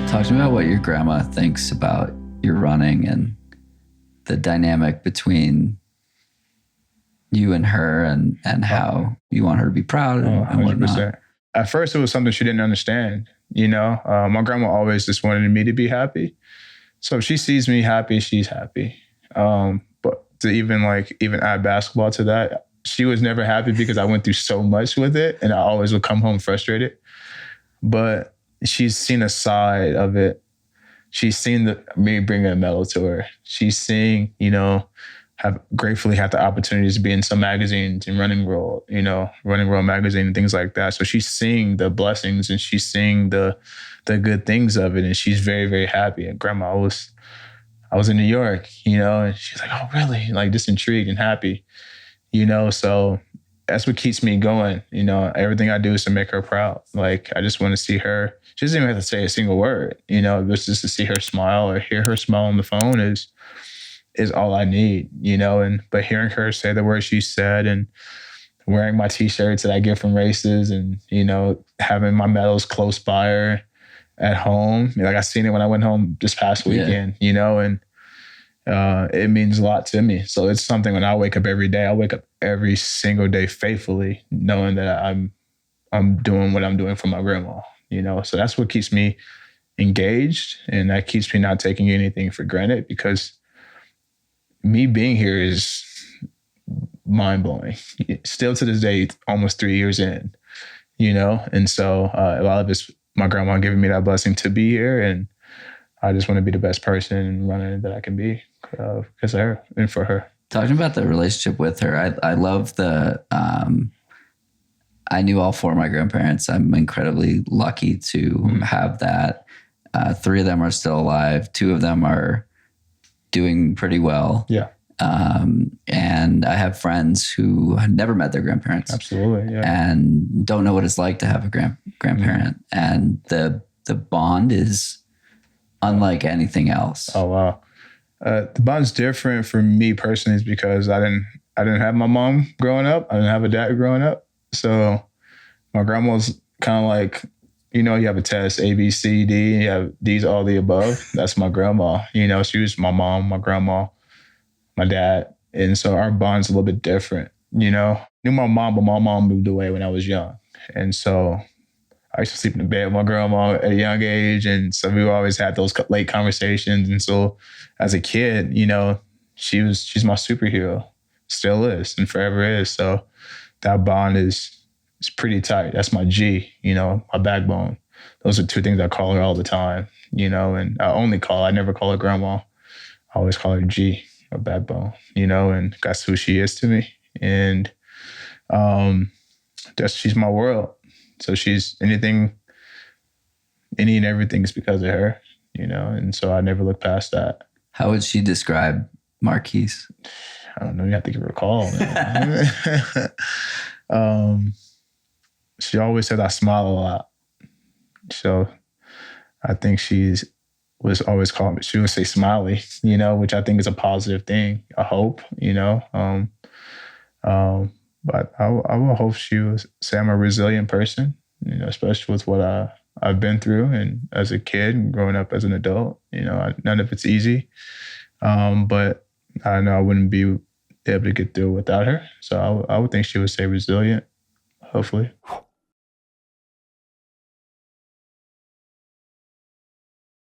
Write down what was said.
Talk to me about what your grandma thinks about your running and the dynamic between you and her and how you want her to be proud and whatnot. At first, it was something she didn't understand. My grandma always just wanted me to be happy. So if she sees me happy, she's happy. But to even add basketball to that, she was never happy because I went through so much with it, and I always would come home frustrated. But she's seen a side of it. She's seen me bring a medal to her. She's seeing, have gratefully had the opportunities to be in some magazines and Running World magazine and things like that. So she's seeing the blessings and she's seeing the good things of it, and she's very, very happy. And Grandma, I was in New York, and she's like, oh, really? Like, just intrigued and happy, So that's what keeps me going. Everything I do is to make her proud. Like, I just want to see her. She doesn't even have to say a single word, just to see her smile or hear her smile on the phone is all I need, but hearing her say the words she said and wearing my t-shirts that I get from races and, having my medals close by her at home. Like, I seen it when I went home this past weekend, and it means a lot to me. So it's something when I wake up every day, I wake up every single day faithfully, knowing that I'm doing what I'm doing for my grandma, So that's what keeps me engaged, and that keeps me not taking anything for granted, because me being here is mind-blowing. Still to this day, almost 3 years in, And so a lot of it's my grandma giving me that blessing to be here, and I just want to be the best person and runner that I can be because of her and for her. Talking about the relationship with her, I love I knew all four of my grandparents. I'm incredibly lucky to have that. 3 of them are still alive. 2 of them are doing pretty well. Yeah. And I have friends who have never met their grandparents. Absolutely. Yeah. And don't know what it's like to have a grandparent. And the bond is unlike anything else. Oh, wow. The bond's different for me personally is because I didn't have my mom growing up. I didn't have a dad growing up. So my grandma's kind of like, you have a test, A, B, C, D, and you have D's, all the above. That's my grandma. She was my mom, my grandma, my dad. And so our bond's a little bit different, Knew my mom, but my mom moved away when I was young. And so I used to sleep in the bed with my grandma at a young age. And so we always had those late conversations. And so as a kid, she's my superhero, still is and forever is. So that bond is pretty tight. That's my G, my backbone. Those are 2 things I call her all the time, and I never call her grandma. I always call her G, my backbone, and that's who she is to me. And she's my world. So she's any and everything is because of her, and so I never look past that. How would she describe Marquis? I don't know. You have to give her a call, man. She always said I smile a lot. So I think she would say smiley, which I think is a positive thing, I hope, but I will hope she would say I'm a resilient person, especially with what I've been through and as a kid and growing up as an adult. None of it's easy, but I know I wouldn't be able to get through without her. So I would think she would say resilient, hopefully.